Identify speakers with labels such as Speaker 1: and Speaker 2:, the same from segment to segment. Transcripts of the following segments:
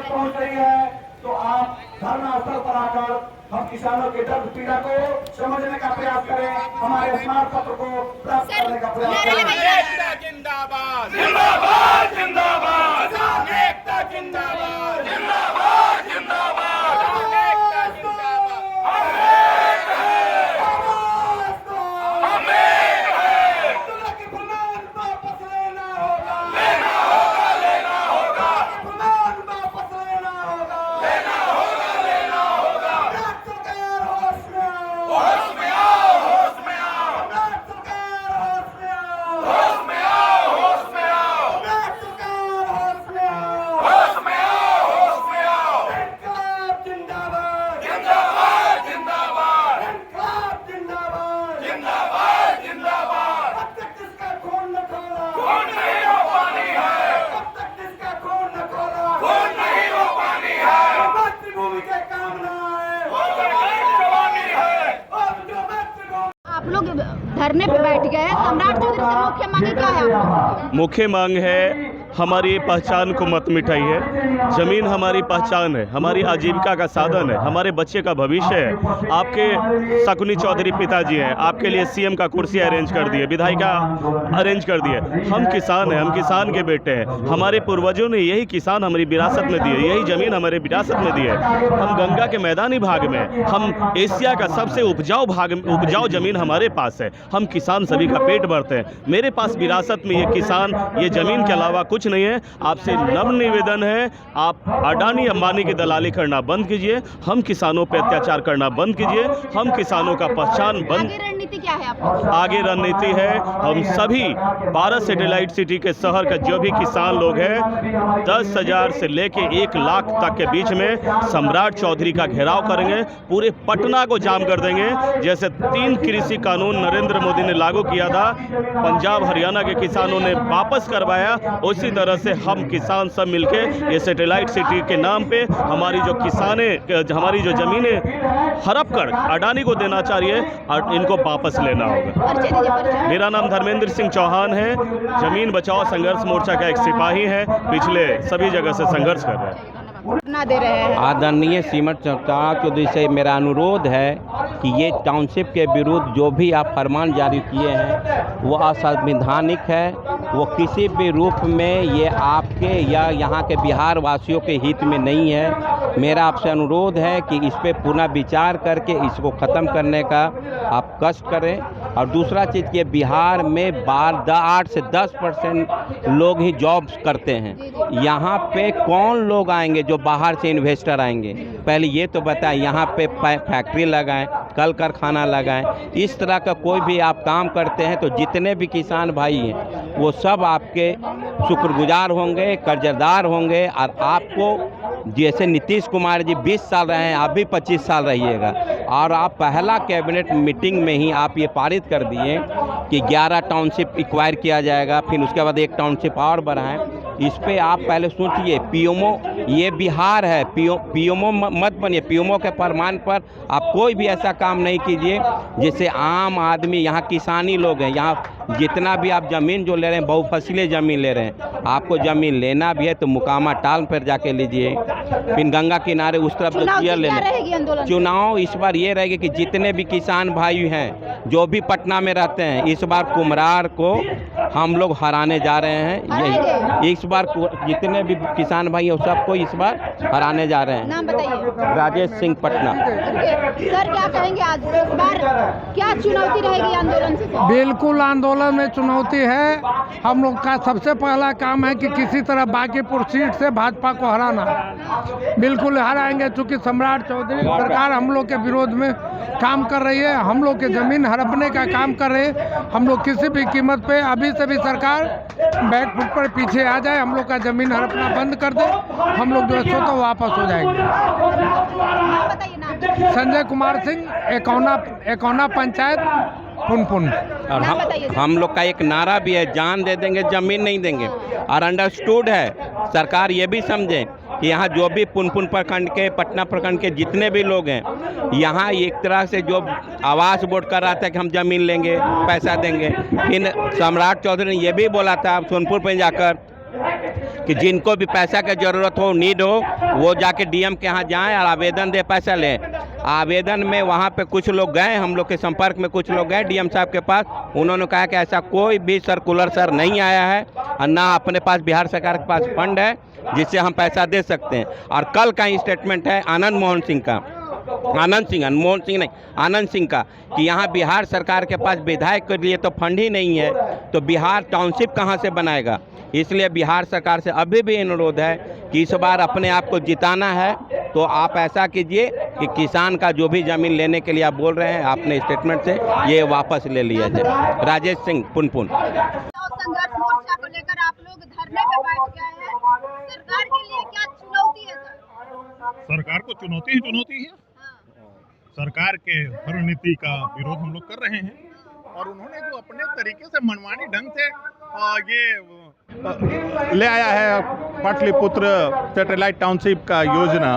Speaker 1: पहुंच रही है तो आप धरना स्थल पर आकर हम किसानों के दर्द पीड़ा को समझने का प्रयास करें, हमारे स्मारक पत्र को प्राप्त करने का प्रयास करें।
Speaker 2: जिंदाबाद
Speaker 3: जिंदाबाद जिंदाबाद
Speaker 2: एकता जिंदाबाद
Speaker 3: जिंदाबाद जिंदाबाद
Speaker 2: एकता जिंदाबाद
Speaker 4: धरने पे बैठ गए हैं। सम्राट चौधरी से मुख्य मांग क्या है आप लोगों की?
Speaker 5: मुख्य मांग है हमारी पहचान को मत मिटाइए। ज़मीन हमारी पहचान है, हमारी आजीविका का साधन है, हमारे बच्चे का भविष्य है। आपके शकुनी चौधरी पिताजी हैं, आपके लिए सीएम का कुर्सी अरेंज कर दिए, विधायिका अरेंज कर दिए। हम किसान हैं, हम किसान के बेटे हैं। हमारे पूर्वजों ने यही किसान हमारी विरासत में दिए, यही ज़मीन हमारे विरासत में दी है। हम गंगा के मैदानी भाग में, हम एशिया का सबसे उपजाऊ ज़मीन हमारे पास है। हम किसान सभी का पेट भरते हैं। मेरे पास विरासत में ये किसान, ये ज़मीन के अलावा कुछ नहीं है। आपसे नम्र निवेदन है, आप अडानी अंबानी की दलाली करना बंद कीजिए, हम किसानों पर अत्याचार करना बंद कीजिए, हम किसानों का पहचान बंद।
Speaker 4: आगे रणनीति क्या है आपकी?
Speaker 5: आगे रणनीति है, हम सभी 12 सैटेलाइट सिटी के शहर का जो भी किसान लोग हैं 10,000 से लेके 1 लाख तक के बीच में सम्राट चौधरी का घेराव करेंगे। पूरे पटना को जाम कर देंगे। जैसे 3 कृषि कानून नरेंद्र मोदी ने लागू किया था, पंजाब हरियाणा के किसानों ने वापस करवाया, उसी तरह से हम किसान सब मिलके ये सैटेलाइट सिटी के नाम पे हमारी जो हमारी जो ज़मीनें हड़प कर अडानी को देना चाहिए और इनको वापस लेना होगा। मेरा नाम धर्मेंद्र सिंह चौहान है, ज़मीन बचाओ संघर्ष मोर्चा का एक सिपाही है, पिछले सभी जगह से संघर्ष कर रहे हैं।
Speaker 4: ना दे रहे हैं।
Speaker 6: आदरणीय श्रीमती सम्राट चौधरी से मेरा अनुरोध है कि ये टाउनशिप के विरुद्ध जो भी आप फरमान जारी किए हैं वो असंवैधानिक है। वो किसी भी रूप में ये आपके या यहाँ के बिहार वासियों के हित में नहीं है। मेरा आपसे अनुरोध है कि इस पे पुनः विचार करके इसको ख़त्म करने का आप कष्ट करें। और दूसरा चीज़ कि बिहार में 8 से 10% लोग ही जॉब्स करते हैं। यहाँ पे कौन लोग आएंगे जो बाहर से इन्वेस्टर आएंगे? पहले ये तो बताएं। यहाँ पे फैक्ट्री लगाएं, कल कारखाना लगाएं। इस तरह का कोई भी आप काम करते हैं तो जितने भी किसान भाई हैं वो सब आपके शुक्रगुजार होंगे, कर्जदार होंगे। और आपको जैसे नीतीश कुमार जी 20 साल रहे हैं, आप भी 25 साल रहिएगा। और आप पहला कैबिनेट मीटिंग में ही आप ये पारित कर दिए कि 11 टाउनशिप एक्वायर किया जाएगा, फिर उसके बाद 1 टाउनशिप और बढ़ाएं। इस पे आप पहले सोचिए। पीएमओ ये बिहार है, पीएमओ मत बनिए। पीएमओ के फरमान पर आप कोई भी ऐसा काम नहीं कीजिए जिससे आम आदमी, यहाँ किसानी लोग हैं, यहाँ जितना भी आप ज़मीन जो ले रहे हैं बहुफसली ज़मीन ले रहे हैं, आपको ज़मीन लेना भी है तो मुकामा टाल पर जाके लीजिए। फिर गंगा किनारे उस तरफ जो चेयर लेना। चुनाव इस बार ये रहेगा कि जितने भी किसान भाई हैं जो भी पटना में रहते हैं, इस बार कुम्हरार को हम लोग हराने जा रहे हैं। यही इस बार जितने भी किसान भाई हैं सबको इस बार हराने जा रहे हैं।
Speaker 4: नाम बताइए।
Speaker 6: राजेश सिंह पटना।
Speaker 4: सर क्या कहेंगे आज इस बार क्या चुनौती रहेगी आंदोलन से?
Speaker 7: बिल्कुल आंदोलन में चुनौती है। हम लोग का सबसे पहला काम है कि किसी तरह बांकीपुर सीट से भाजपा को हराना। बिल्कुल हराएंगे, चूँकि सम्राट चौधरी सरकार हम लोग के विरोध में काम कर रही है, हम लोग के ज़मीन हड़पने का काम कर रहे हैं। हम लोग किसी भी कीमत पे अभी से भी सरकार बैक फुट पर पीछे आ जाए, हम लोग का ज़मीन हड़पना बंद कर दे, हम लोग जो है सो तो वापस हो जाएंगे। संजय कुमार सिंह, एकौना पंचायत, पुनपुन।
Speaker 6: और हम लोग का एक नारा भी है, जान दे देंगे ज़मीन नहीं देंगे। और अंडरस्टूड है, सरकार ये भी समझे कि यहाँ जो भी पुनपुन प्रखंड के, पटना प्रखंड के जितने भी लोग हैं, यहाँ एक तरह से जो आवास बोर्ड कर रहा था कि हम ज़मीन लेंगे, पैसा देंगे। फिर सम्राट चौधरी ने ये भी बोला था सोनपुर पे जाकर कि जिनको भी पैसा की ज़रूरत हो, नीड हो, वो जाके डीएम के यहाँ जाएं और आवेदन दे, पैसा लें। आवेदन में वहाँ पे कुछ लोग गए, हम लोग के संपर्क में कुछ लोग गए डीएम साहब के पास, उन्होंने कहा कि ऐसा कोई भी सर्कुलर सर नहीं आया है और ना अपने पास बिहार सरकार के पास फंड है जिससे हम पैसा दे सकते हैं। और कल का ही स्टेटमेंट है आनंद सिंह का कि यहाँ बिहार सरकार के पास विधायक के लिए तो फंड ही नहीं है, तो बिहार टाउनशिप कहाँ से बनाएगा। इसलिए बिहार सरकार से अभी भी अनुरोध है कि इस बार अपने आप को जिताना है तो आप ऐसा कीजिए कि किसान का जो भी ज़मीन लेने के लिए आप बोल रहे हैं अपने स्टेटमेंट से ये वापस ले लिया जाए। राजेश सिंह पुनपुन।
Speaker 4: संघर्ष मोर्चा को लेकर आप लोग धरने पे बैठ गए हैं, सरकार के लिए क्या चुनौती है सर?
Speaker 8: सरकार को चुनौती ही चुनौती है। सरकार के हर नीति का विरोध हम लोग कर रहे हैं और उन्होंने जो अपने तरीके से मनमानी ढंग से ये ले आया है पाटलिपुत्र सैटेलाइट टाउनशिप का योजना,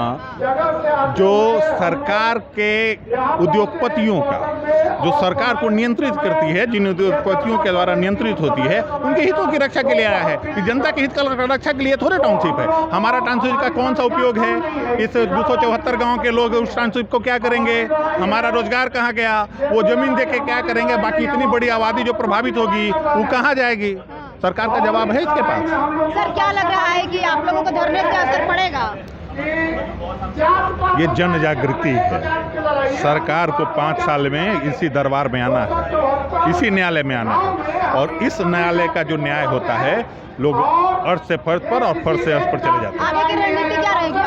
Speaker 8: जो सरकार के उद्योगपतियों का, जो सरकार को नियंत्रित करती है, जिन उद्योगपतियों के द्वारा नियंत्रित होती है, उनके हितों की रक्षा के लिए आया है। कि जनता के हित का रक्षा के लिए थोड़े टाउनशिप है। हमारा टाउनशिप का कौन सा उपयोग है? इस 274 गाँव के लोग उस टाउनशिप को क्या करेंगे? हमारा रोजगार कहाँ गया? वो जमीन दे के क्या करेंगे? बाकी इतनी बड़ी आबादी जो प्रभावित होगी वो कहाँ जाएगी? सरकार का जवाब है इसके पास।
Speaker 4: सर क्या लग रहा है कि आप लोगों को धरने से असर पड़ेगा?
Speaker 8: ये जन जागृति है। सरकार को 5 साल में इसी दरबार में आना है, इसी न्यायालय में आना है और इस न्यायालय का जो न्याय होता है, लोग अर्थ से फर्श पर और फर्श से अर्थ पर चले जाते हैं।
Speaker 4: आगे की रणनीति क्या रहेगी?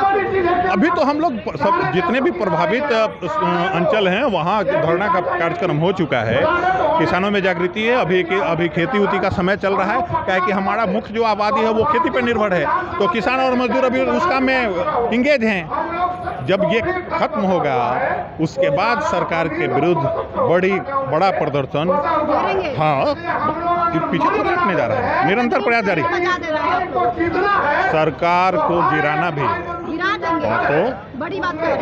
Speaker 8: अभी तो हम लोग सब जितने भी प्रभावित अंचल हैं वहाँ धरना का कार्यक्रम हो चुका है। किसानों में जागृति है। अभी खेती उती का समय चल रहा है, क्या है कि हमारा मुख्य जो आबादी है वो खेती पर निर्भर है, तो किसान और मजदूर अभी उस काम में इंगेज हैं। जब ये खत्म होगा उसके बाद सरकार के विरुद्ध बड़ा प्रदर्शन, हाँ, पीछे तो हटने जा रहा है, निरंतर प्रयास जारी। सरकार को गिराना भी तो
Speaker 4: बड़ी बात है।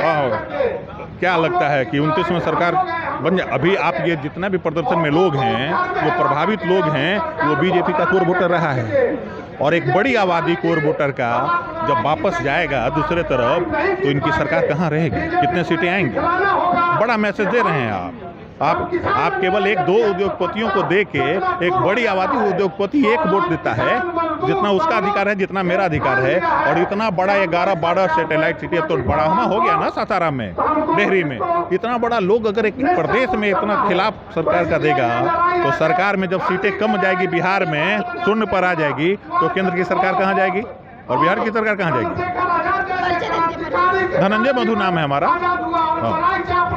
Speaker 8: क्या लगता है कि 29 में सरकार बन जाए? अभी आप ये जितना भी प्रदर्शन में लोग हैं, जो प्रभावित लोग हैं, वो बीजेपी का कोर वोटर रहा है और एक बड़ी आबादी कोर वोटर का जब वापस जाएगा दूसरे तरफ तो इनकी सरकार कहाँ रहेगी? कितने सीटें आएंगी? बड़ा मैसेज दे रहे हैं आप केवल 1-2 उद्योगपतियों को दे के, एक बड़ी आबादी उद्योगपति एक वोट देता है, जितना उसका अधिकार है जितना मेरा अधिकार है, और इतना बड़ा 11-12 सैटेलाइट सिटी, अब तो बड़ा होना हो गया ना सासाराम में, डेहरी में, इतना बड़ा लोग अगर एक प्रदेश में इतना खिलाफ सरकार का देगा तो सरकार में जब सीटें कम जाएगी, बिहार में शून्य पर आ जाएगी, तो केंद्र की सरकार कहाँ जाएगी और बिहार की सरकार कहाँ जाएगी? धनंजय मधु नाम है हमारा। हाँ।